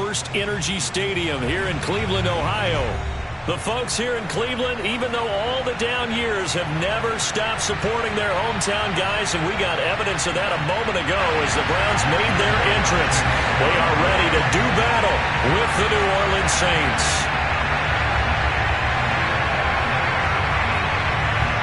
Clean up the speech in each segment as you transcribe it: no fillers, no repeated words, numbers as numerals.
FirstEnergy Stadium here in Cleveland, Ohio. The folks here in Cleveland, even though all the down years, have never stopped supporting their hometown guys, and we got evidence of that a moment ago as the Browns made their entrance. They are ready to do battle with the New Orleans Saints.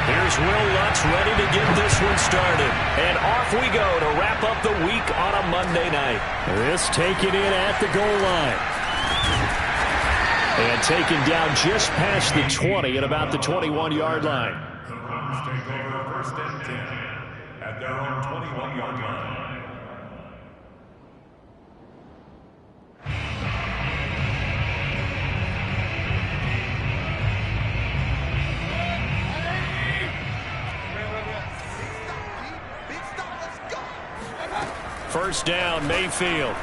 Here's Will Lutz ready to get this one started. And off we go to wrap up the week on a Monday night. This taken in at the goal line. And taken down just past the 20 at about the 21-yard line. The Browns take over first and 10 at their own 21-yard line. First down, Mayfield.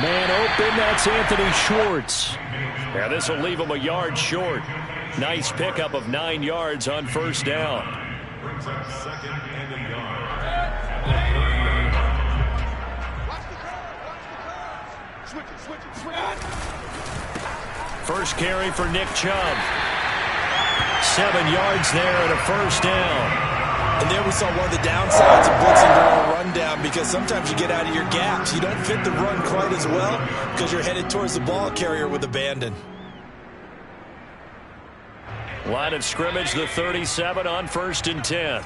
Man open, that's Anthony Schwartz. Yeah, this will leave him a yard short. Nice pickup of 9 yards on first down. Brings up second and a yard. First carry for Nick Chubb. 7 yards there and a first down. And there we saw one of the downsides of blitzing during a rundown, because sometimes you get out of your gaps. You don't fit the run quite as well because you're headed towards the ball carrier with abandon. Line of scrimmage, the 37 on first and 10.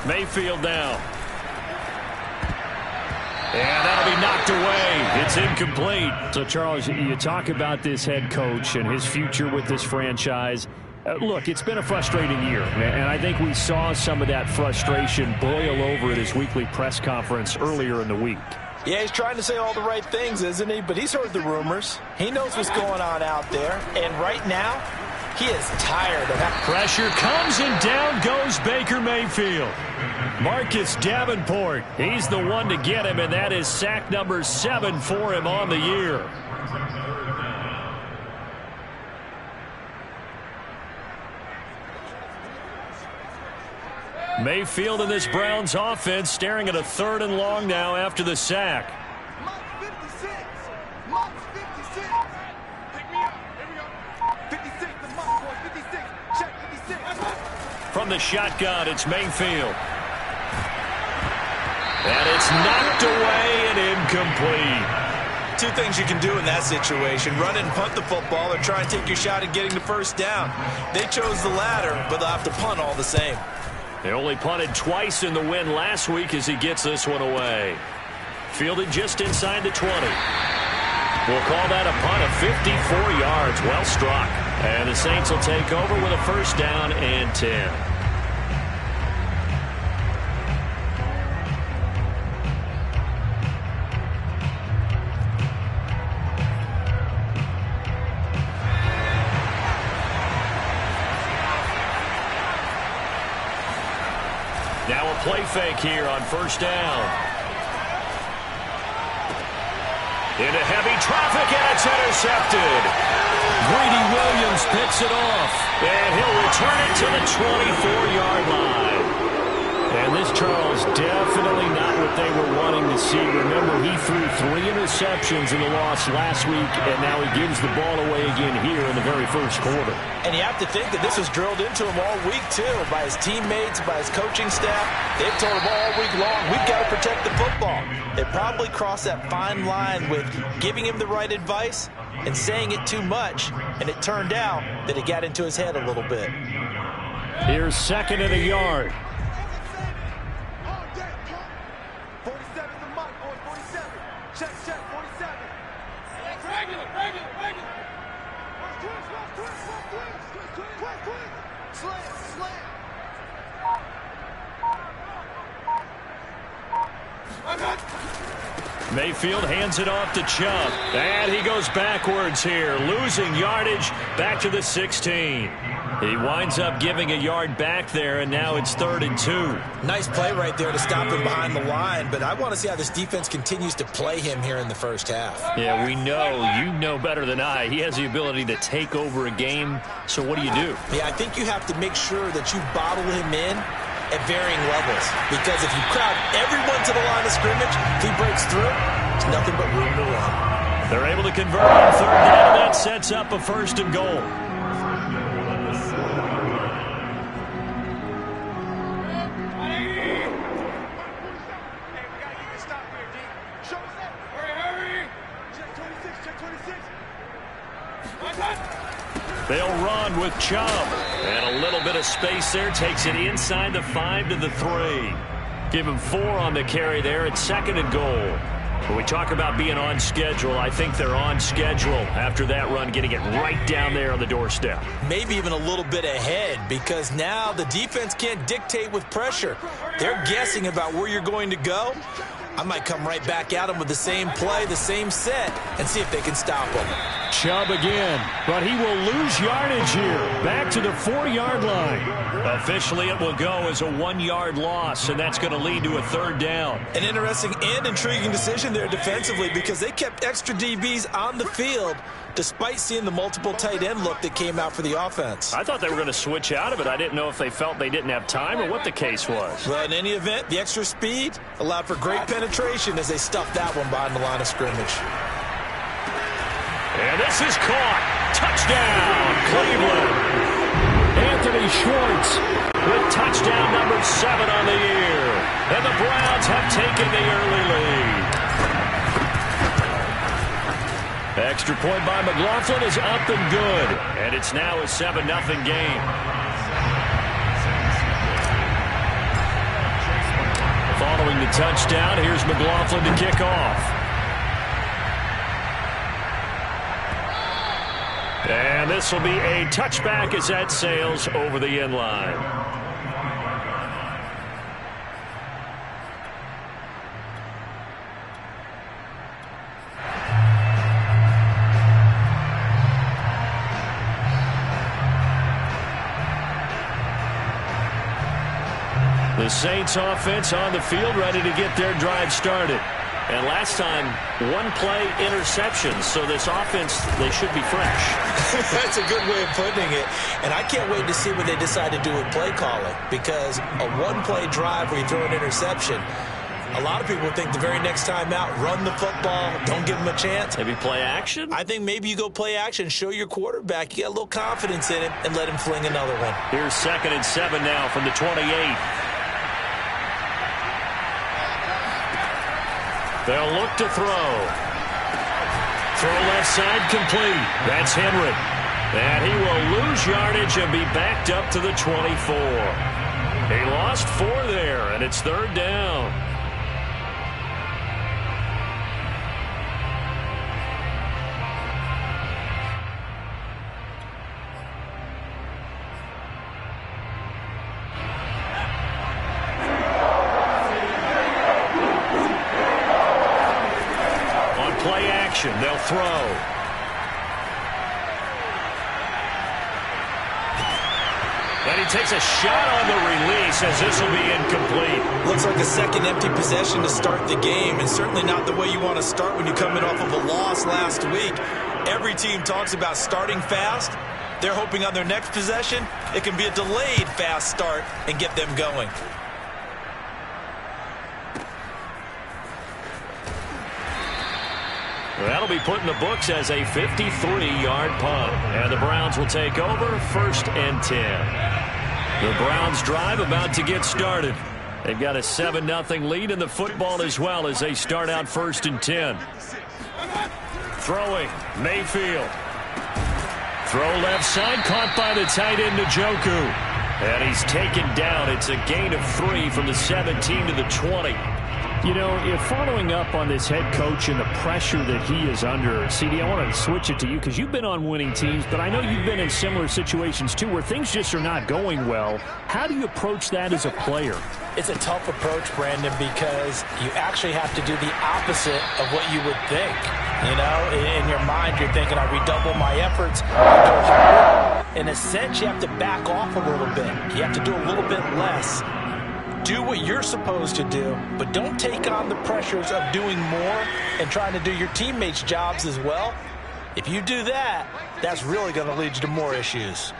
Mayfield now. And that'll be knocked away. It's incomplete. So, Charles, you talk about this head coach and his future with this franchise. Look, it's been a frustrating year, and I think we saw some of that frustration boil over at his weekly press conference earlier in the week. Yeah, he's trying to say all the right things, isn't he? But he's heard the rumors. He knows what's going on out there. And right now, he is tired of that. Pressure comes, and down goes Baker Mayfield. Marcus Davenport, he's the one to get him, and that is sack number 7 for him on the year. Mayfield in this Browns offense staring at a 3rd and long now after the sack. From the shotgun, it's Mayfield. And it's knocked away and incomplete. Two things you can do in that situation: run and punt the football, or try and take your shot at getting the first down. They chose the latter, but they'll have to punt all the same. They only punted twice in the win last week as he gets this one away. Fielded just inside the 20. We'll call that a punt of 54 yards. Well struck. And the Saints will take over with a first down and 10. Now a play fake here on first down. Into heavy traffic, and it's intercepted. Greedy Williams picks it off, and he'll return it to the 24-yard line. And this, Charles, definitely not what they were wanting to see. Remember, he threw 3 interceptions in the loss last week, and now he gives the ball away again here in the very first quarter. And you have to think that this was drilled into him all week, too, by his teammates, by his coaching staff. They've told him all week long, we've got to protect the football. They probably crossed that fine line with giving him the right advice and saying it too much, and it turned out that it got into his head a little bit. Here's 2nd and a yard. 47 the mark, boy, 47. Check, 47. Regular. Quick. Slam. Mayfield hands it off to Chubb. And he goes backwards here, losing yardage back to the 16. He winds up giving a yard back there, and now it's 3rd and 2. Nice play right there to stop him behind the line, but I want to see how this defense continues to play him here in the first half. Yeah, we know. You know better than I. He has the ability to take over a game, so what do you do? Yeah, I think you have to make sure that you bottle him in at varying levels. Because if you crowd everyone to the line of scrimmage, if he breaks through, there's nothing but room to run. They're able to convert on third down. That sets up a 1st and goal. They'll run with Chubb. And a little bit of space there. Takes it inside the 5 to the 3. Give him 4 on the carry there. It's 2nd and goal. When we talk about being on schedule, I think they're on schedule after that run, getting it right down there on the doorstep. Maybe even a little bit ahead, because now the defense can't dictate with pressure. They're guessing about where you're going to go. I might come right back at them with the same play, the same set, and see if they can stop them. Chubb again, but he will lose yardage here. Back to the 4-yard line. Officially, it will go as a 1-yard loss, and that's going to lead to a 3rd down. An interesting and intriguing decision there defensively, because they kept extra DBs on the field despite seeing the multiple tight end look that came out for the offense. I thought they were going to switch out of it. I didn't know if they felt they didn't have time or what the case was. Well, in any event, the extra speed allowed for great penetration as they stuffed that one behind the line of scrimmage. And this is caught. Touchdown, Cleveland. Anthony Schwartz With touchdown number 7 on the year. And the Browns have taken the early lead. Extra point by McLaughlin is up and good. And it's now a 7-0 game. Following the touchdown, here's McLaughlin to kick off. And this will be a touchback as that sails over the end line. The Saints offense on the field, ready to get their drive started. And last time, 1-play interception. So this offense, they should be fresh. That's a good way of putting it. And I can't wait to see what they decide to do with play calling. Because a 1-play drive where you throw an interception, a lot of people think the very next time out, run the football, don't give them a chance. Maybe play action? I think maybe you go play action, show your quarterback you got a little confidence in him, and let him fling another one. Here's 2nd and 7 now from the 28. They'll look to throw. Throw left side complete. That's Henry. And he will lose yardage and be backed up to the 24. He lost 4 there, and it's 3rd down. They'll throw. And he takes a shot on the release as this will be incomplete. Looks like a second empty possession to start the game, and certainly not the way you want to start when you're coming off of a loss last week. Every team talks about starting fast. They're hoping on their next possession it can be a delayed fast start and get them going. That'll be put in the books as a 53-yard punt. And the Browns will take over 1st and 10. The Browns drive about to get started. They've got a 7-0 lead in the football as well as they start out 1st and 10. Throwing, Mayfield. Throw left side, caught by the tight end Njoku. And he's taken down. It's a gain of 3 from the 17 to the 20. You know, if following up on this head coach and the pressure that he is under, CD, I want to switch it to you because you've been on winning teams, but I know you've been in similar situations too where things just are not going well. How do you approach that as a player? It's a tough approach, Brandon, because you actually have to do the opposite of what you would think. You know, in your mind, you're thinking, I redouble my efforts. In a sense, you have to back off a little bit. You have to do a little bit less. Do what you're supposed to do, but don't take on the pressures of doing more and trying to do your teammates' jobs as well. If you do that, that's really going to lead you to more issues.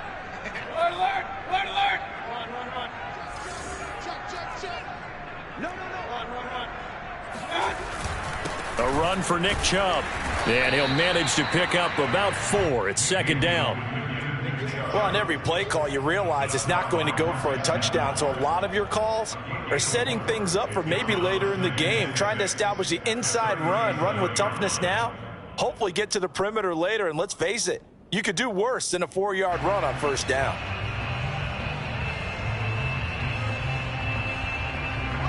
A run for Nick Chubb. And he'll manage to pick up about 4. It's second down. Well, on every play call, you realize it's not going to go for a touchdown. So a lot of your calls are setting things up for maybe later in the game, trying to establish the inside run with toughness now, hopefully get to the perimeter later. And let's face it, you could do worse than a 4-yard run on first down.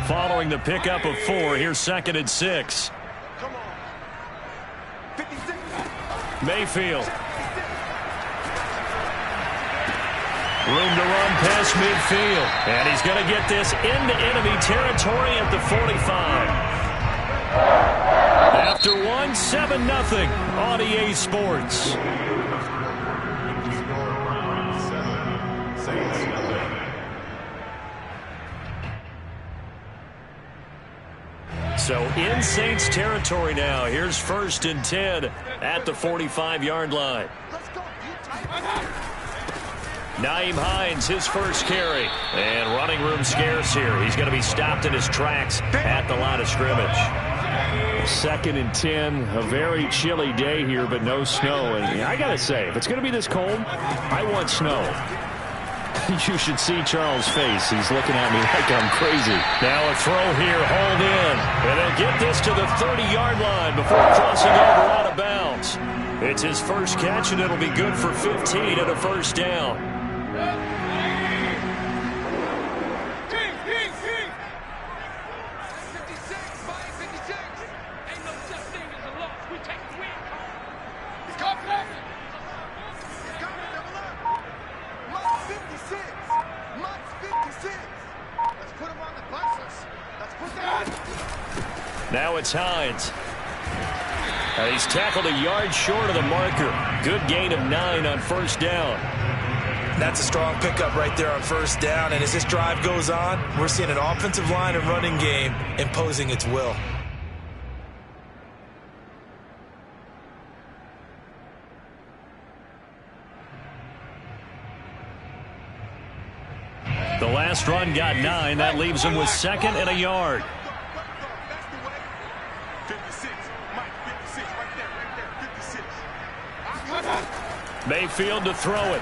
Following the pickup of 4, here's second and 6. Come on. 56. Mayfield. Room to run past midfield. And he's going to get this into enemy territory at the 45. After 1, 7-0 on EA Sports. So in Saints territory now. Here's first and 10 at the 45-yard line. Let's go. Nyheim Hines, his first carry. And running room scarce here. He's going to be stopped in his tracks at the line of scrimmage. Second and 10, a very chilly day here, but no snow. And I got to say, if it's going to be this cold, I want snow. You should see Charles' face. He's looking at me like I'm crazy. Now a throw here, hauled in. And they'll get this to the 30-yard line before crossing over out of bounds. It's his first catch, and it'll be good for 15 and a first down. 56. Mike's 56. Let's put him on the buses. Let's put that. Now it's Hines. He's tackled a yard short of the marker. Good gain of 9 on first down. That's a strong pickup right there on first down. And as this drive goes on, we're seeing an offensive line and running game imposing its will. The last run got 9. That leaves him with second and a yard. That's the way. 56. Mike, 56. Right there. 56. Mayfield to throw it.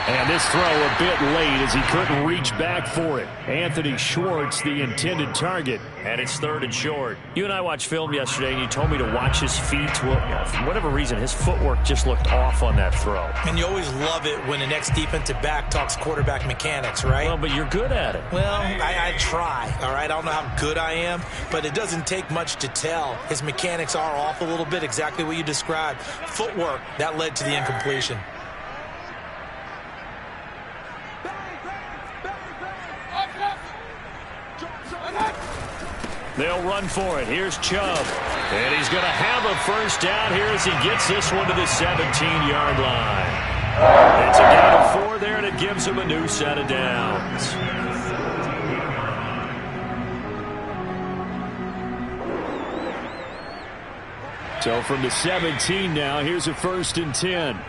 And this throw a bit late as he couldn't reach back for it. Anthony Schwartz, the intended target, and it's third and short. You and I watched film yesterday, and you told me to watch his feet. Well, for whatever reason, his footwork just looked off on that throw. And you always love it when the next defensive back talks quarterback mechanics, right? Well, but you're good at it. Well, I try, all right? I don't know how good I am, but it doesn't take much to tell. His mechanics are off a little bit, exactly what you described. Footwork, that led to the incompletion. They'll run for it. Here's Chubb. And he's going to have a first down here as he gets this one to the 17-yard line. It's a gain of 4 there, and it gives him a new set of downs. So from the 17 now, here's a first and 10.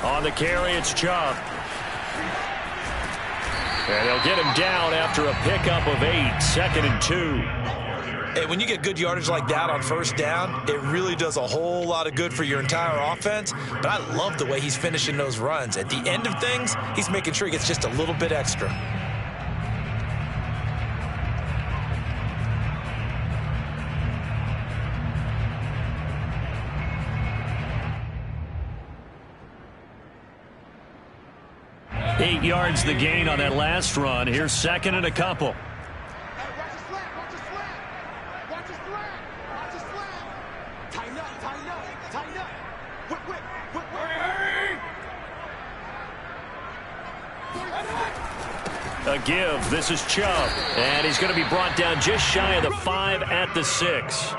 On the carry, it's Chubb. And they'll get him down after a pickup of 8, second and 2. Hey, when you get good yardage like that on first down, it really does a whole lot of good for your entire offense. But I love the way he's finishing those runs. At the end of things, he's making sure he gets just a little bit extra. Eight yards the gain on that last run. Here's second and a couple. Hey, watch his flat. Watch his flat. Watch his flat. Watch his flat. Tighten up. Tighten up. Tighten up. Whip, whip. Whip, whip. A give. This is Chubb. And he's going to be brought down just shy of the 5 at the 6.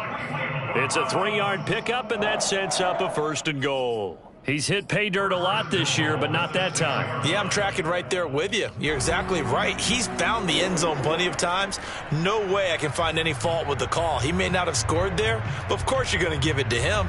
It's a 3-yard pickup, and that sets up a first and goal. He's hit pay dirt a lot this year, but not that time. Yeah, I'm tracking right there with you. You're exactly right. He's found the end zone plenty of times. No way I can find any fault with the call. He may not have scored there, but of course you're going to give it to him.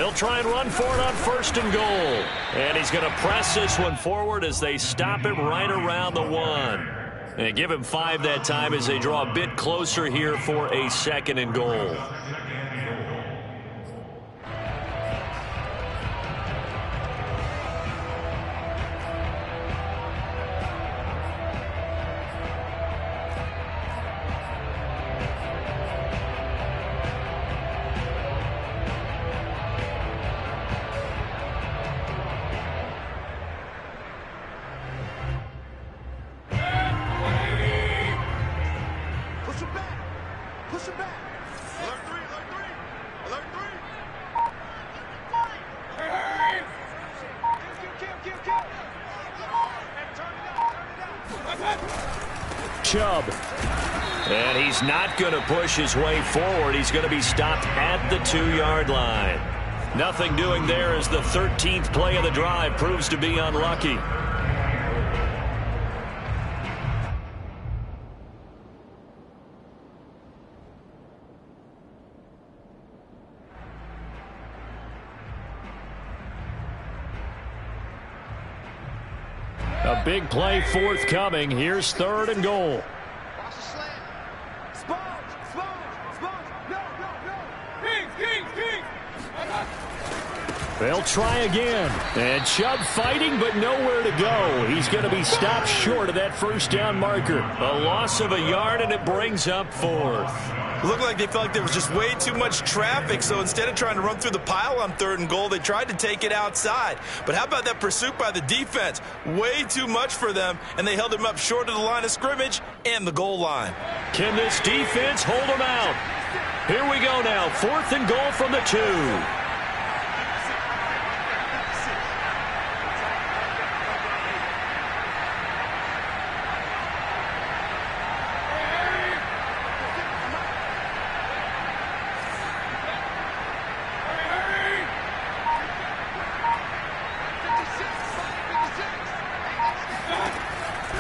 They'll try and run for it on 1st and goal. And he's going to press this one forward as they stop it right around the 1. And give him 5 that time as they draw a bit closer here for a 2nd and goal. Chubb. And he's not going to push his way forward. He's going to be stopped at the 2-yard line. Nothing doing there as the 13th play of the drive proves to be unlucky. A big play forthcoming. Here's 3rd and goal. Watch the slant. Sponge. No. They'll try again. And Chubb fighting, but nowhere to go. He's going to be stopped short of that 1st down marker. A loss of a yard, and it brings up 4th. It looked like they felt like there was just way too much traffic, so instead of trying to run through the pile on 3rd and goal, they tried to take it outside. But how about that pursuit by the defense? Way too much for them, and they held him up short of the line of scrimmage and the goal line. Can this defense hold him out? Here we go now. 4th and goal from the 2.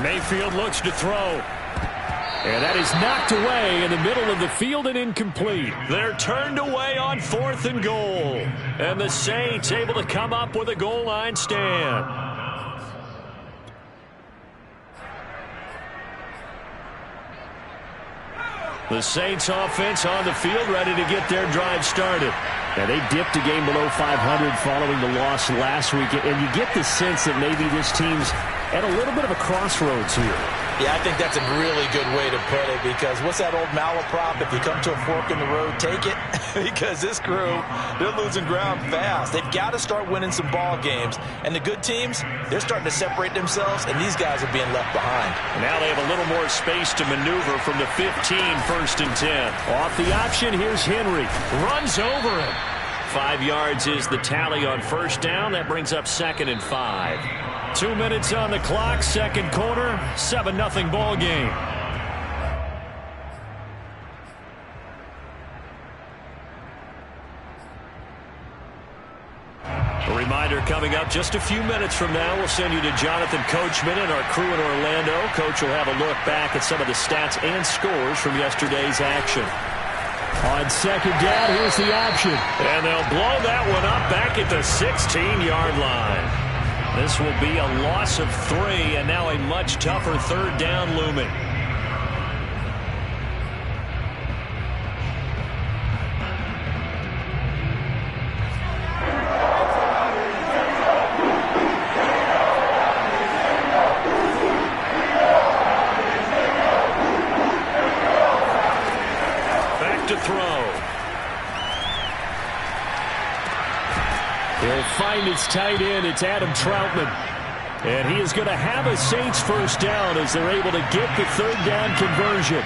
Mayfield looks to throw. And that is knocked away in the middle of the field and incomplete. They're turned away on 4th and goal. And the Saints able to come up with a goal line stand. The Saints offense on the field ready to get their drive started. Now, they dipped a game below 500 following the loss last week. And you get the sense that maybe this team's at a little bit of a crossroads here. Yeah, I think that's a really good way to put it, because what's that old malaprop? If you come to a fork in the road, take it. Because this crew, they're losing ground fast. They've got to start winning some ball games. And the good teams, they're starting to separate themselves, and these guys are being left behind. Now they have a little more space to maneuver from the 15, 1st and 10. Off the option, here's Henry. Runs over him. 5 yards is the tally on 1st down. That brings up 2nd and 5. 2 minutes on the clock, 2nd quarter, 7-0 ball game. A reminder coming up just a few minutes from now. We'll send you to Jonathan Coachman and our crew in Orlando. Coach will have a look back at some of the stats and scores from yesterday's action. On 2nd down, here's the option. And they'll blow that one up back at the 16-yard line. This will be a loss of 3, and now a much tougher 3rd down looming. Back to throw. He'll find his tight end. It's Adam Troutman. And he is going to have a Saints 1st down as they're able to get the 3rd down conversion.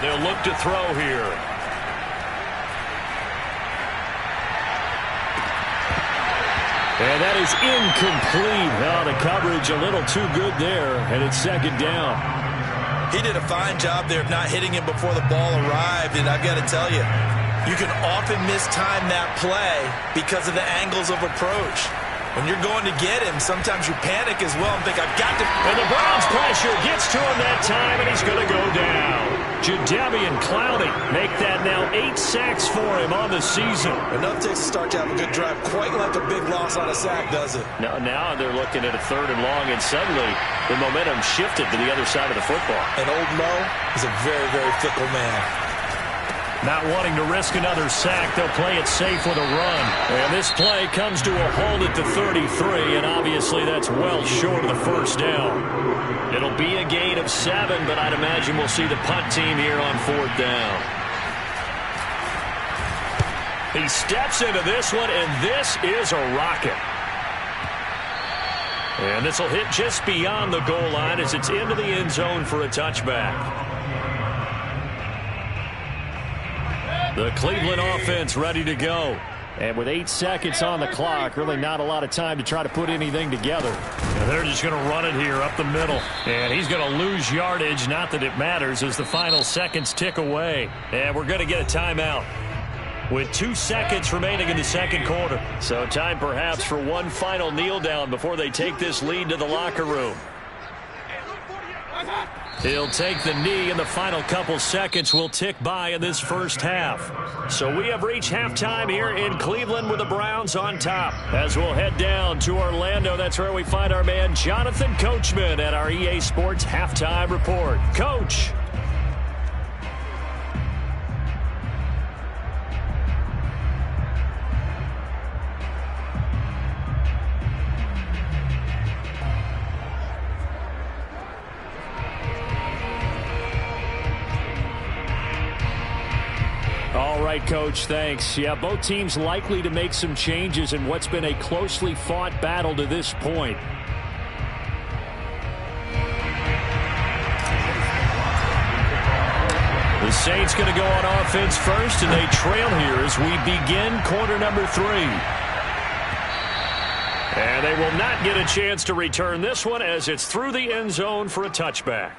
They'll look to throw here. And that is incomplete. Oh, the coverage a little too good there, and it's 2nd down. He did a fine job there of not hitting him before the ball arrived, and I've got to tell you, you can often mistime that play because of the angles of approach. When you're going to get him, sometimes you panic as well and think, I've got to. And the Browns pressure gets to him that time, and he's going to go down. Jadeveon Clowney make that now 8 sacks for him on the season. Enough takes to start to have a good drive, quite like a big loss on a sack, does it? Now they're looking at a 3rd and long, and suddenly the momentum shifted to the other side of the football. And old Mo is a very, very fickle man. Not wanting to risk another sack, they'll play it safe with a run. And this play comes to a halt at the 33, and obviously that's well short of the first down. It'll be a gain of 7, but I'd imagine we'll see the punt team here on 4th down. He steps into this one, and this is a rocket. And this will hit just beyond the goal line as it's into the end zone for a touchback. The Cleveland offense ready to go. And with 8 seconds on the clock, really not a lot of time to try to put anything together. And they're just going to run it here up the middle. And he's going to lose yardage, not that it matters, as the final seconds tick away. And we're going to get a timeout with 2 seconds remaining in the second quarter. So time perhaps for one final kneel down before they take this lead to the locker room. He'll take the knee, and the final couple seconds will tick by in this first half. So we have reached halftime here in Cleveland with the Browns on top. As we'll head down to Orlando, that's where we find our man Jonathan Coachman at our EA Sports Halftime Report. Coach. All right, Coach, thanks. Yeah, both teams likely to make some changes in what's been a closely fought battle to this point. The Saints going to go on offense first, and they trail here as we begin quarter number 3. And they will not get a chance to return this one as it's through the end zone for a touchback.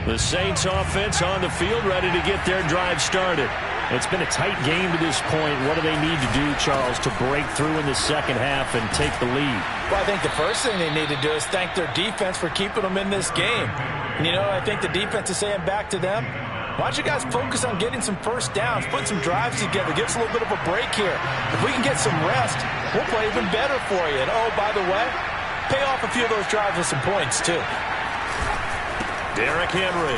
The Saints offense on the field ready to get their drive started. It's been a tight game to this point. What do they need to do, Charles, to break through in the second half and take the lead? Well, I think the first thing they need to do is thank their defense for keeping them in this game. And, you know, I think the defense is saying back to them, why don't you guys focus on getting some first downs, putting some drives together, give us a little bit of a break here. If we can get some rest, we'll play even better for you. And, oh, by the way, pay off a few of those drives with some points, too. Derrick Henry.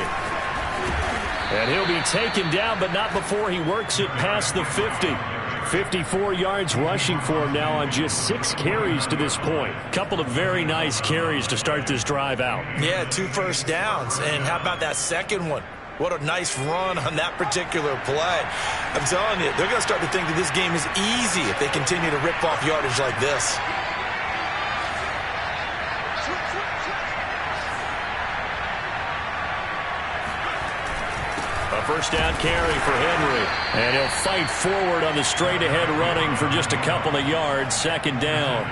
And he'll be taken down, but not before he works it past the 50. 54 yards rushing for him now on just 6 carries to this point. Couple of very nice carries to start this drive out. Yeah, 2 first downs. And how about that second one? What a nice run on that particular play. I'm telling you, they're going to start to think that this game is easy if they continue to rip off yardage like this. First down carry for Henry. And he'll fight forward on the straight-ahead running for just a couple of yards. Second down.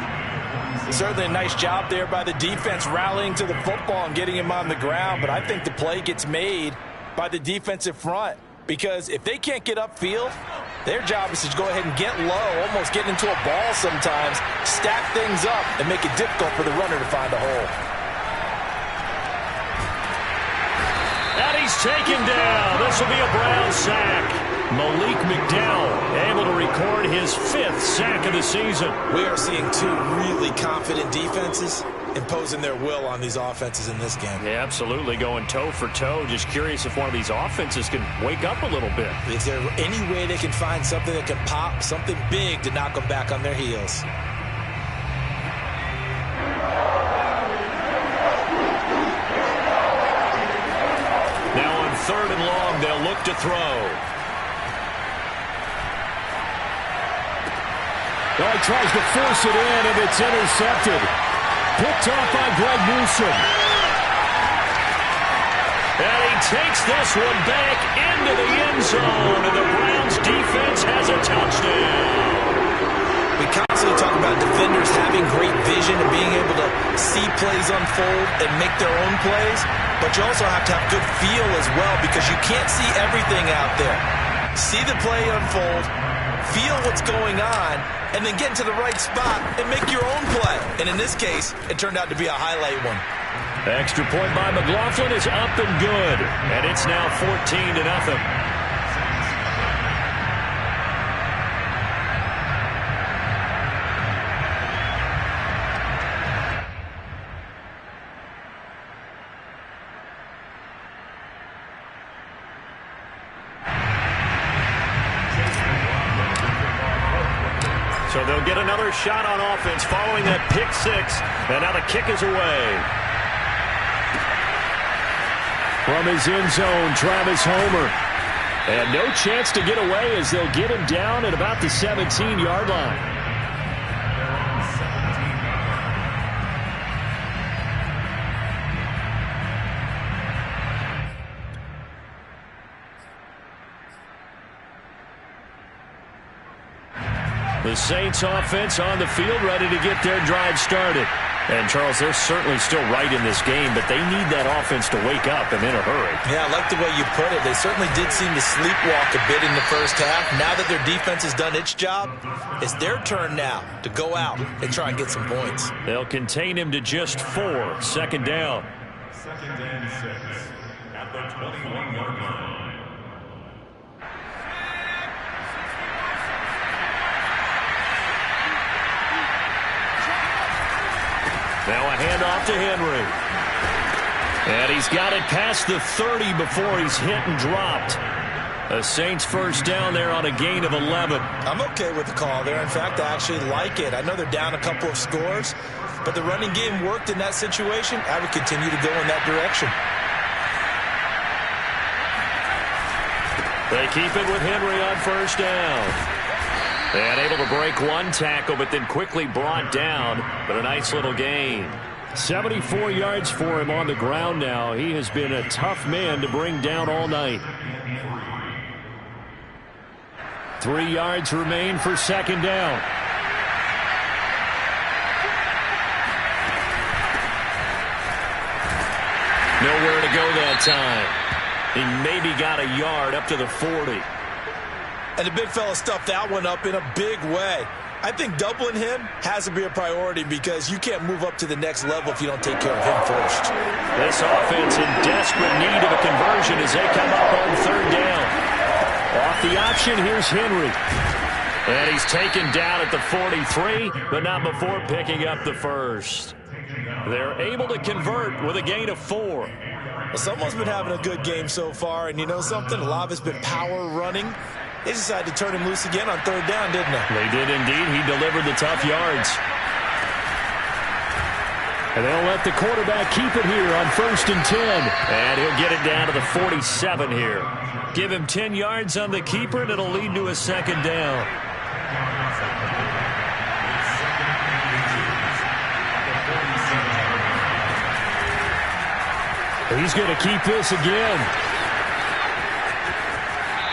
Certainly a nice job there by the defense rallying to the football and getting him on the ground. But I think the play gets made by the defensive front. Because if they can't get upfield, their job is to go ahead and get low, almost get into a ball sometimes, stack things up, and make it difficult for the runner to find a hole. And he's taken down. This will be a Brown sack. Malik McDowell able to record his 5th sack of the season. We are seeing 2 really confident defenses imposing their will on these offenses in this game. Yeah, absolutely, going toe for toe. Just curious if one of these offenses can wake up a little bit. Is there any way they can find something that can pop, something big to knock them back on their heels? Now on 3rd and long, they'll look to throw. Oh, he tries to force it in, and it's intercepted. Picked off by Greg Newsome. And he takes this one back into the end zone, and the Browns defense has a touchdown. defenders having great vision and being able to see plays unfold and make their own plays, but you also have to have good feel as well because you can't see everything out there. See the play unfold, feel what's going on, and then get into the right spot and make your own play. And in this case, it turned out to be a highlight one. Extra point by McLaughlin is up and good, and it's now 14-0. So they'll get another shot on offense following that pick six. And now the kick is away. From his end zone, Travis Homer. And no chance to get away as they'll get him down at about the 17-yard line. The Saints offense on the field ready to get their drive started. And, Charles, they're certainly still right in this game, but they need that offense to wake up and in a hurry. Yeah, I like the way you put it. They certainly did seem to sleepwalk a bit in the first half. Now that their defense has done its job, it's their turn now to go out and try and get some points. They'll contain him to just 4. Second down. Second and 6 at the 21-yard line. Now a handoff to Henry. And he's got it past the 30 before he's hit and dropped. A Saints first down there on a gain of 11. I'm okay with the call there. In fact, I actually like it. I know they're down a couple of scores, but the running game worked in that situation. I would continue to go in that direction. They keep it with Henry on first down. And able to break one tackle, but then quickly brought down. But a nice little gain. 74 yards for him on the ground now. He has been a tough man to bring down all night. 3 yards remain for second down. Nowhere to go that time. He maybe got a yard up to the 40. And the big fella stuffed that one up in a big way. I think doubling him has to be a priority because you can't move up to the next level if you don't take care of him first. This offense in desperate need of a conversion as they come up on third down. Off the option, here's Henry. And he's taken down at the 43, but not before picking up the first. They're able to convert with a gain of 4. Well, someone's been having a good game so far, and you know something? A lot of it's been power running. They decided to turn him loose again on third down, didn't they? They did indeed. He delivered the tough yards. And they'll let the quarterback keep it here on 1st and 10. And he'll get it down to the 47 here. Give him 10 yards on the keeper, and it'll lead to a second down. He's going to keep this again.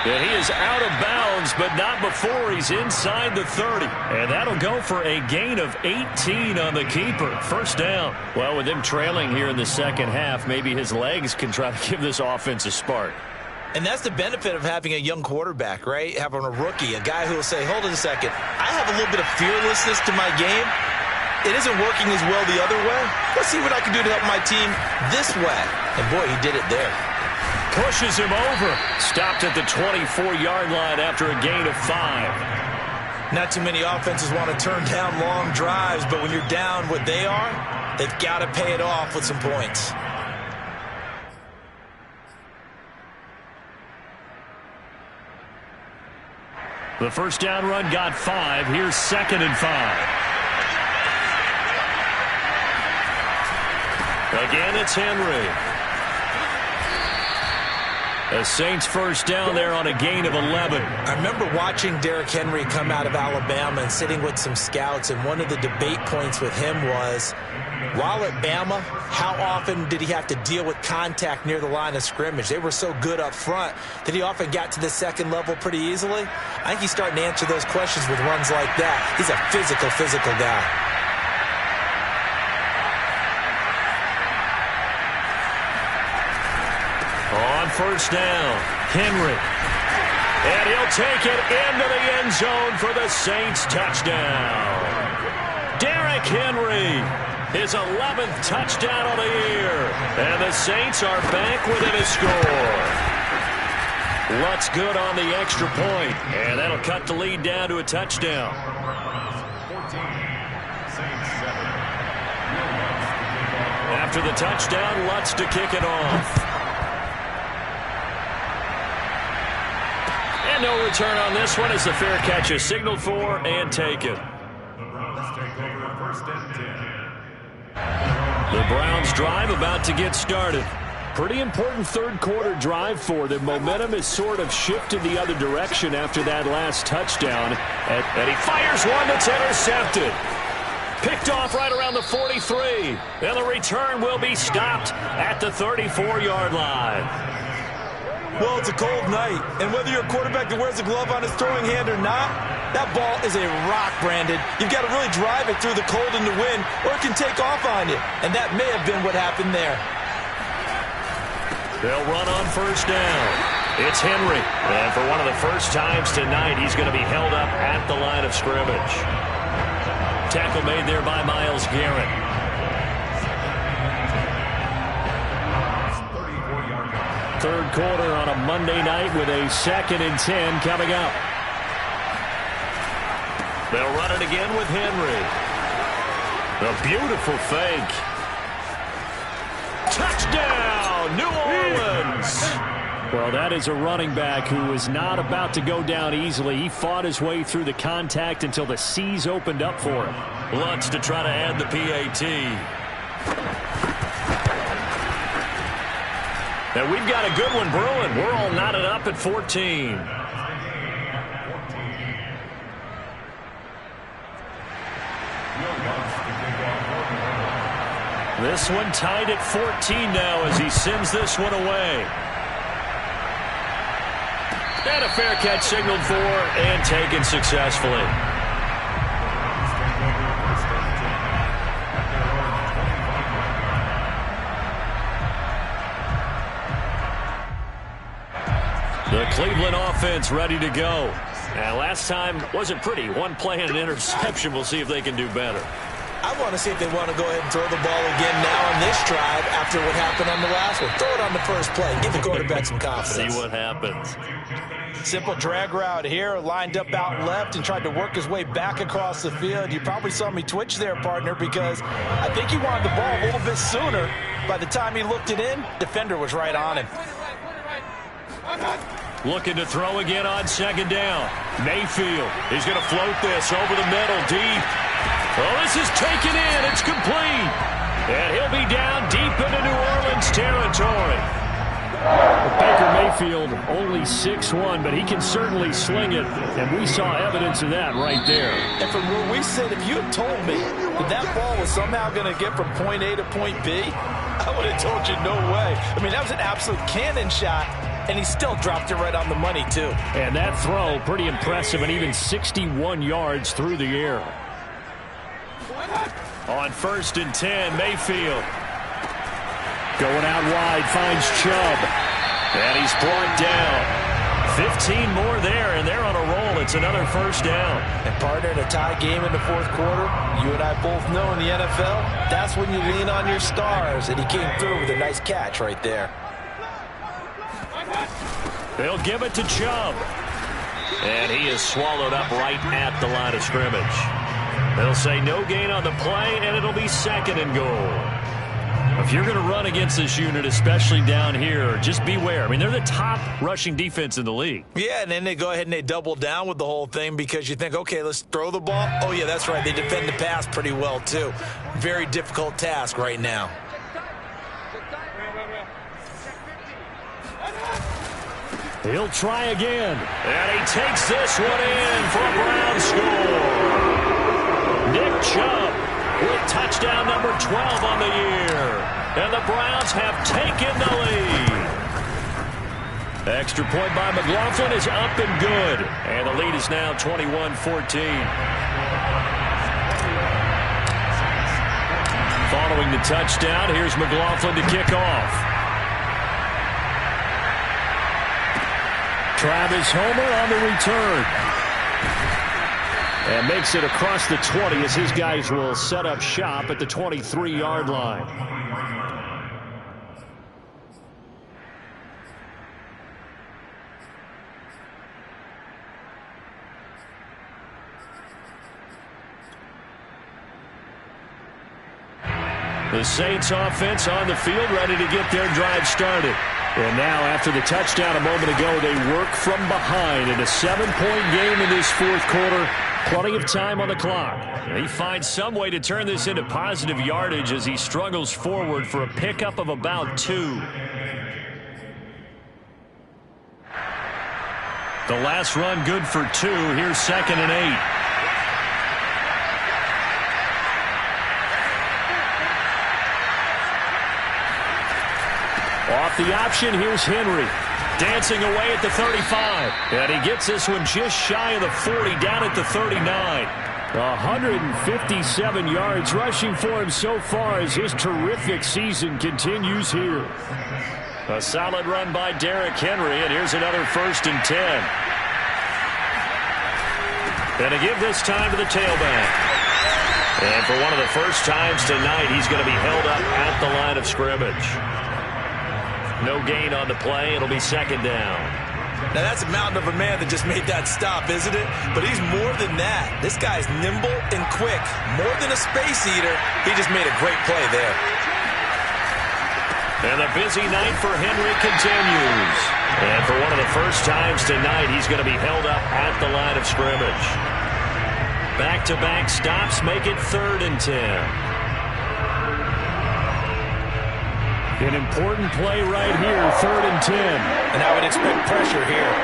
And he is out of bounds, but not before he's inside the 30. And that'll go for a gain of 18 on the keeper. First down. Well, with him trailing here in the second half, maybe his legs can try to give this offense a spark. And that's the benefit of having a young quarterback, right? Having a rookie, a guy who will say, hold on a second, I have a little bit of fearlessness to my game. It isn't working as well the other way. Let's see what I can do to help my team this way. And, boy, he did it there. Pushes him over. Stopped at the 24-yard line after a gain of 5. Not too many offenses want to turn down long drives, but when you're down what they are, they've got to pay it off with some points. The first down run got 5. Here's 2nd and 5. Again, it's Henry. The Saints first down there on a gain of 11. I remember watching Derrick Henry come out of Alabama and sitting with some scouts, and one of the debate points with him was, while at Bama, how often did he have to deal with contact near the line of scrimmage? They were so good up front that he often got to the second level pretty easily. I think he's starting to answer those questions with runs like that. He's a physical guy. On first down, Henry. And he'll take it into the end zone for the Saints touchdown. Derrick Henry, his 11th touchdown of the year. And the Saints are back within a score. Lutz good on the extra point, and that'll cut the lead down to a touchdown. 14, Saints 7. After the touchdown, Lutz to kick it off. And no return on this one as the fair catch is signaled for and taken. The Browns take over first and 10. The Browns drive about to get started. Pretty important third quarter drive for them. Momentum has sort of shifted the other direction after that last touchdown. And he fires one that's intercepted. Picked off right around the 43. And the return will be stopped at the 34-yard line. Well, it's a cold night, and whether you're a quarterback that wears a glove on his throwing hand or not, that ball is a rock, Brandon. You've got to really drive it through the cold and the wind, or it can take off on you, and that may have been what happened there. They'll run on first down. It's Henry, and for one of the first times tonight, he's going to be held up at the line of scrimmage. Tackle made there by Myles Garrett. Third quarter on a Monday night with a 2nd and 10 coming up. They'll run it again with Henry. A beautiful fake. Touchdown, New Orleans! Well, that is a running back who is not about to go down easily. He fought his way through the contact until the C's opened up for him. Lutz to try to add the PAT. And we've got a good one brewing. We're all knotted up at 14. This one tied at 14 now as he sends this one away. And a fair catch signaled for and taken successfully. The Cleveland offense ready to go. And last time wasn't pretty. One play and an interception. We'll see if they can do better. I want to see if they want to go ahead and throw the ball again now on this drive after what happened on the last one. Throw it on the first play. Give the quarterback some confidence. See what happens. Simple drag route here. Lined up out left and tried to work his way back across the field. You probably saw me twitch there, partner, because I think he wanted the ball a little bit sooner. By the time he looked it in, defender was right on him. Looking to throw again on second down. Mayfield is going to float this over the middle deep. Oh, this is taken in. It's complete. And he'll be down deep into New Orleans territory. Baker Mayfield only 6'1", but he can certainly sling it, and we saw evidence of that right there. And from where we sit, if you had told me that that ball was somehow going to get from point A to point B, I would have told you no way. I mean, that was an absolute cannon shot. And he still dropped it right on the money, too. And that throw, pretty impressive, and even 61 yards through the air. On 1st and 10, Mayfield. Going out wide, finds Chubb. And he's brought down. 15 more there, and they're on a roll. It's another first down. And partner, in a tie game in the fourth quarter, you and I both know in the NFL, that's when you lean on your stars. And he came through with a nice catch right there. They'll give it to Chubb. And he is swallowed up right at the line of scrimmage. They'll say no gain on the play, and it'll be 2nd and goal. If you're going to run against this unit, especially down here, just beware. I mean, they're the top rushing defense in the league. Yeah, and then they go ahead and they double down with the whole thing because you think, okay, let's throw the ball. Oh, yeah, that's right. They defend the pass pretty well, too. Very difficult task right now. He'll try again. And he takes this one in for a Brown score. Nick Chubb with touchdown number 12 on the year. And the Browns have taken the lead. Extra point by McLaughlin is up and good. And the lead is now 21-14. Following the touchdown, here's McLaughlin to kick off. Travis Homer on the return. And makes it across the 20 as his guys will set up shop at the 23-yard line. The Saints offense on the field, ready to get their drive started. And now, after the touchdown a moment ago, they work from behind in a 7-point game in this fourth quarter. Plenty of time on the clock. He finds some way to turn this into positive yardage as he struggles forward for a pickup of about 2. The last run good for 2. Here's 2nd and 8. Off the option, here's Henry. Dancing away at the 35. And he gets this one just shy of the 40, down at the 39. 157 yards rushing for him so far as his terrific season continues here. A solid run by Derrick Henry, and here's another 1st and 10. And to give this time to the tailback. And for one of the first times tonight, he's going to be held up at the line of scrimmage. No gain on the play. It'll be 2nd down. Now, that's a mountain of a man that just made that stop, isn't it? But he's more than that. This guy's nimble and quick. More than a space eater. He just made a great play there. And the busy night for Henry continues. And for one of the first times tonight, he's going to be held up at the line of scrimmage. Back-to-back stops make it 3rd and 10. An important play right here, 3rd and 10. And I would expect pressure here.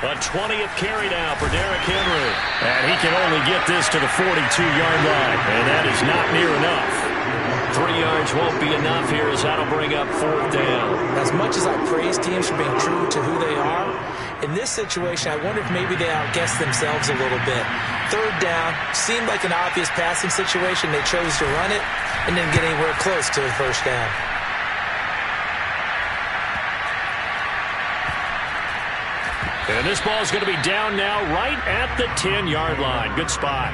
A 20th carry now for Derrick Henry. And he can only get this to the 42-yard line. And that is not near enough. 3 yards won't be enough here as that'll bring up 4th down. As much as I praise teams for being true to who they are, in this situation, I wonder if maybe they outguessed themselves a little bit. 3rd down seemed like an obvious passing situation. They chose to run it and didn't get anywhere close to a 1st down. And this ball's going to be down now right at the 10-yard line. Good spot.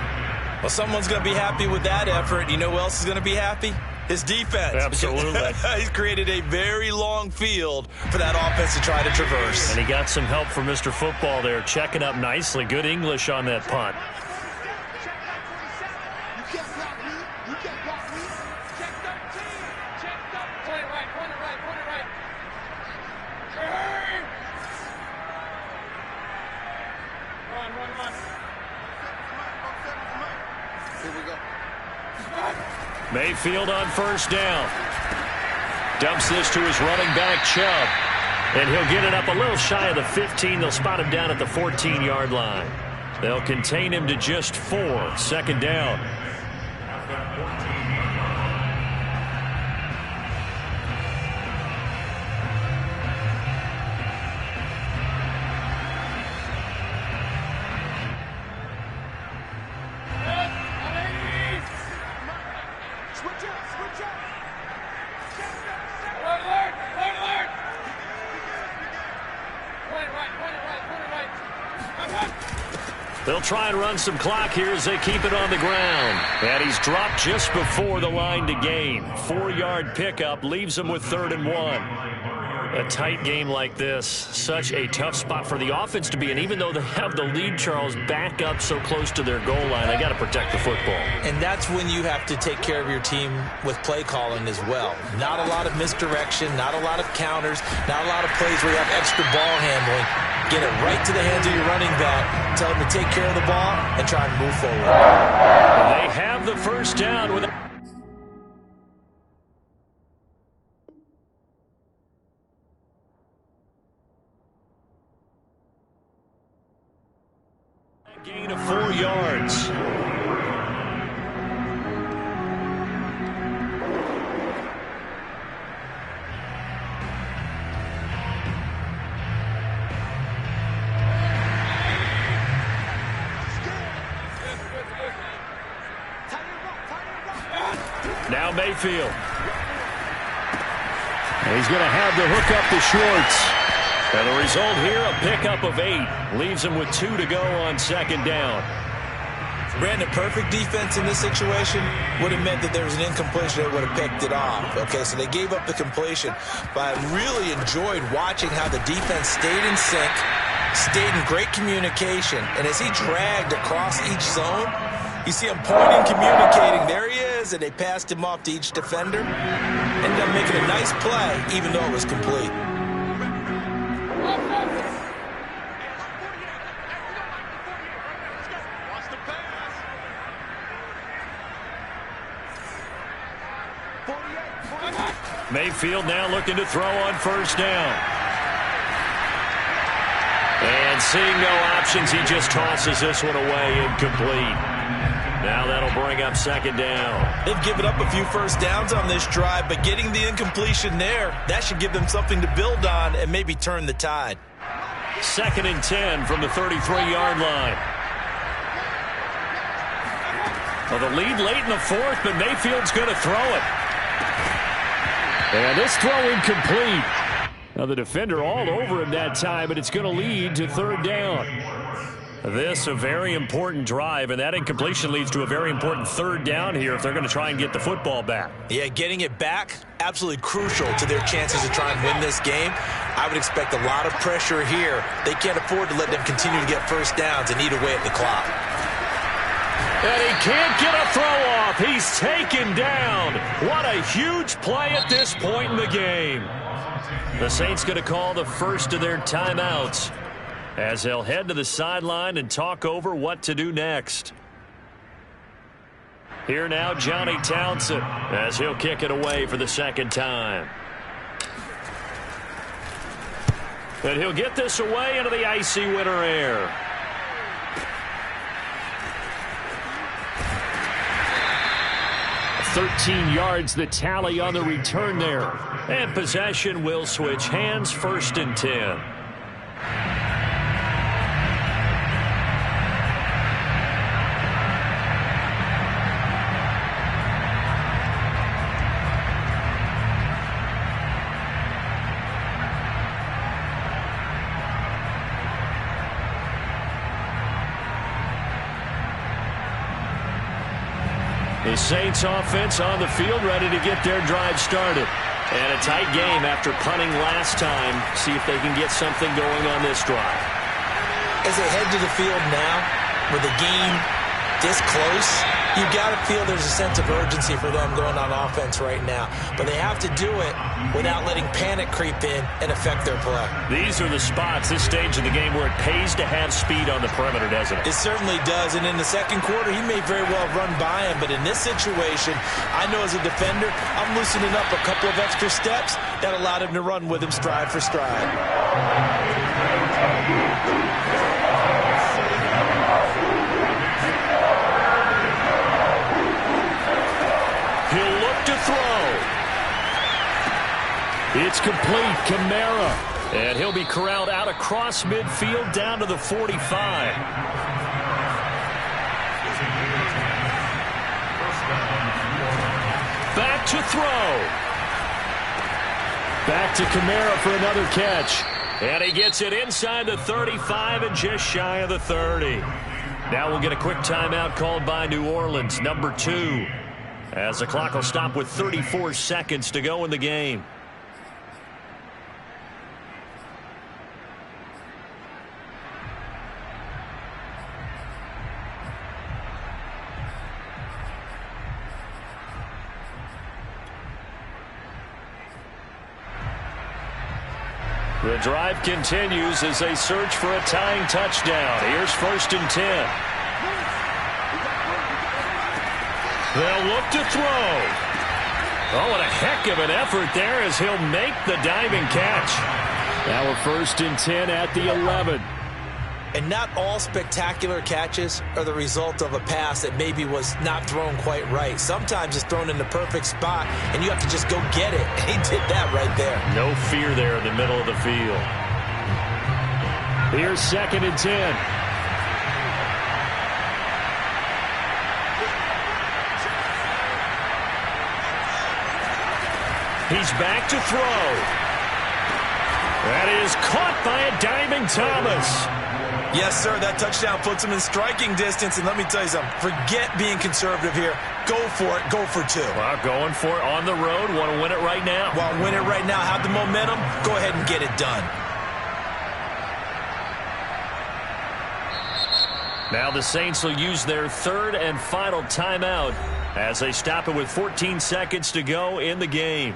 Well, someone's going to be happy with that effort. You know who else is going to be happy? His defense. Absolutely. He's created a very long field for that offense to try to traverse. And he got some help from Mr. Football there, checking up nicely. Good English on that punt. Mayfield on 1st down. Dumps this to his running back, Chubb. And he'll get it up a little shy of the 15. They'll spot him down at the 14-yard line. They'll contain him to just 4. 2nd down. They'll try and run some clock here as they keep it on the ground. And he's dropped just before the line to gain. 4-yard pickup leaves him with 3rd and 1. A tight game like this, such a tough spot for the offense to be in. Even though they have the lead, Charles, back up so close to their goal line, they got to protect the football. And that's when you have to take care of your team with play calling as well. Not a lot of misdirection, not a lot of counters, not a lot of plays where you have extra ball handling. Get it right to the hands of your running back, tell them to take care of the ball, and try and move forward. They have the first down with gain of 4 yards. Now Mayfield. And he's going to have the hook up to Schwartz. And the result here, a pickup of 8. Leaves him with 2 to go on second down. Brandon, perfect defense in this situation would have meant that there was an incompletion that would have picked it off. Okay, so they gave up the completion. But I really enjoyed watching how the defense stayed in sync, stayed in great communication. And as he dragged across each zone, you see him pointing, communicating. There he is, and they passed him off to each defender. Ended up making a nice play, even though it was complete. Mayfield now looking to throw on first down. And seeing no options, he just tosses this one away, incomplete. Now that'll bring up second down. They've given up a few first downs on this drive, but getting the incompletion there, that should give them something to build on and maybe turn the tide. 2nd and 10 from the 33-yard line. Well, the lead late in the 4th, but Mayfield's going to throw it. And this throw incomplete. Now the defender all over him that time, but it's going to lead to 3rd down. This a very important drive, and that incompletion leads to a very important 3rd down here if they're going to try and get the football back. Yeah, getting it back, absolutely crucial to their chances to try and win this game. I would expect a lot of pressure here. They can't afford to let them continue to get first downs and eat away at the clock. And he can't get a throw off. He's taken down. What a huge play at this point in the game. The Saints going to call the first of their timeouts as they'll head to the sideline and talk over what to do next. Here now, Johnny Townsend, as he'll kick it away for the 2nd time. And he'll get this away into the icy winter air. .13 yards the tally on the return there. And possession will switch hands, 1st and 10. The Saints offense on the field ready to get their drive started. And a tight game after punting last time. See if they can get something going on this drive. As they head to the field now, with the game this close, you got to feel there's a sense of urgency for them going on offense right now. But they have to do it without letting panic creep in and affect their play. These are the spots, this stage of the game, where it pays to have speed on the perimeter, doesn't it? It certainly does. And in the 2nd quarter, he may very well run by him. But in this situation, I know as a defender, I'm loosening up a couple of extra steps that allowed him to run with him stride for stride. He'll look to throw. It's complete. Kamara. And he'll be corralled out across midfield down to the 45. Back to throw. Back to Kamara for another catch. And he gets it inside the 35 and just shy of the 30. Now we'll get a quick timeout called by New Orleans, number 2. As the clock will stop with 34 seconds to go in the game. The drive continues as they search for a tying touchdown. Here's 1st and 10. They'll look to throw. Oh, what a heck of an effort there as he'll make the diving catch. Now a 1st and 10 at the 11. And not all spectacular catches are the result of a pass that maybe was not thrown quite right. Sometimes it's thrown in the perfect spot, and you have to just go get it. And he did that right there. No fear there in the middle of the field. Here's 2nd and 10. He's back to throw. That is caught by a diving Thomas. Yes, sir, that touchdown puts him in striking distance. And let me tell you something, forget being conservative here. Go for it. Go for 2. Well, going for it on the road. Want to win it right now. Want to win it right now. Have the momentum. Go ahead and get it done. Now the Saints will use their 3rd and final timeout as they stop it with 14 seconds to go in the game.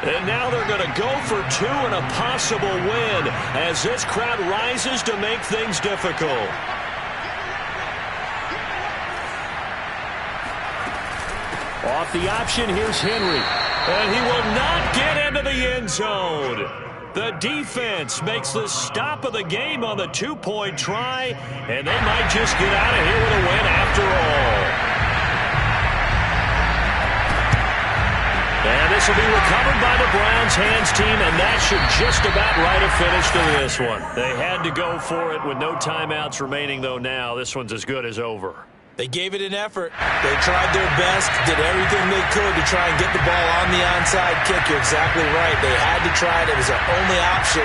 And now they're going to go for 2 and a possible win as this crowd rises to make things difficult. Off the option, here's Henry. And he will not get into the end zone. The defense makes the stop of the game on the 2-point try, and they might just get out of here with a win after all. And this will be recovered by the Browns hands team, and that should just about write a finish to this one. They had to go for it with no timeouts remaining, though now this one's as good as over. They gave it an effort. They tried their best, did everything they could to try and get the ball on the onside kick. You're exactly right. They had to try it. It was their only option.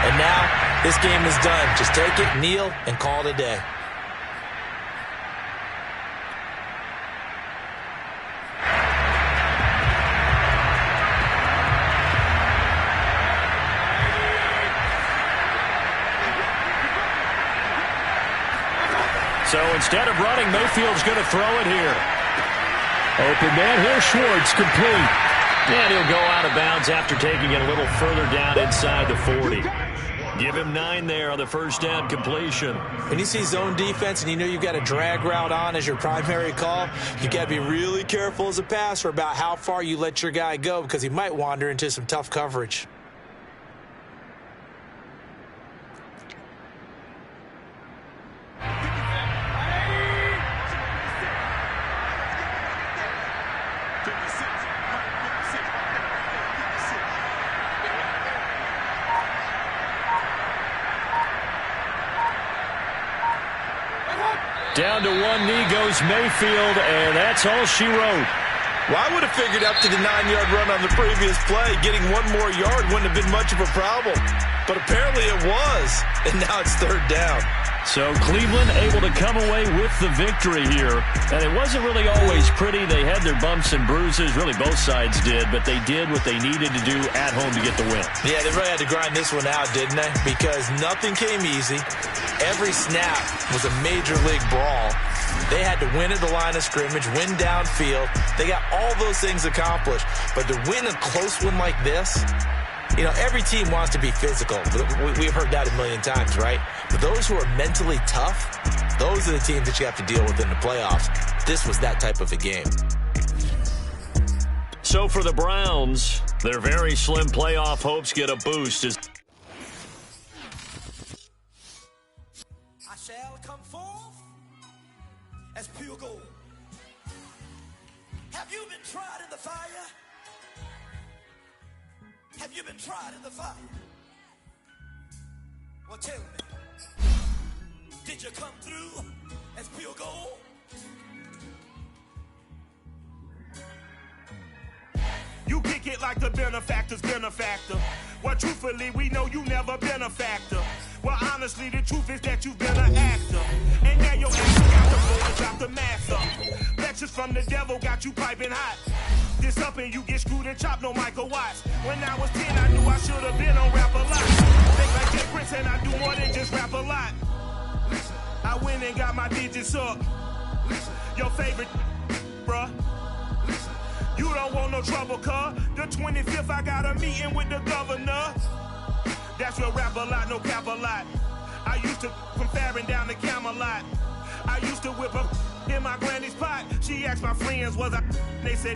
And now this game is done. Just take it, kneel, and call it a day. So instead of running, Mayfield's going to throw it here. Open man here, Schwartz, complete. And he'll go out of bounds after taking it a little further down inside the 40. Give him 9 there on the 1st down completion. When you see zone defense and you know you've got a drag route on as your primary call, you got to be really careful as a passer about how far you let your guy go because he might wander into some tough coverage. Down to one knee goes Mayfield, and that's all she wrote. Well, I would have figured up to the 9-yard run on the previous play. Getting one more yard wouldn't have been much of a problem. But apparently it was, and now it's 3rd down. So Cleveland able to come away with the victory here. And it wasn't really always pretty. They had their bumps and bruises. Really, both sides did. But they did what they needed to do at home to get the win. Yeah, they really had to grind this one out, didn't they? Because nothing came easy. Every snap was a major league brawl. They had to win at the line of scrimmage, win downfield. They got all those things accomplished. But to win a close one like this, you know, every team wants to be physical. We've heard that a million times, right? But those who are mentally tough, those are the teams that you have to deal with in the playoffs. This was that type of a game. So for the Browns, their very slim playoff hopes get a boost. I shall come forth as pure gold. Have you been tried in the fire? Have you been tried in the fire? Well, tell me, did you come through as pure gold? You kick it like the benefactor's benefactor. Well, truthfully, we know you never been a factor. Well, honestly, the truth is that you've been an actor. And now your ass got the floor and drop the mask up. Lectures from the devil got you piping hot. This up and you get screwed and chopped, no Michael Watts. When I was 10, I knew I should have been on rap a lot. Think like Jay Prince and I do more than just rap a lot. I went and got my digits up. Your favorite, bruh. You don't want no trouble, cuz. The 25th, I got a meeting with the governor. That's your rap a lot, no cap a lot. I used to from Farron down to Camelot. I used to whip up in my granny's pot. She asked my friends, was I? They said,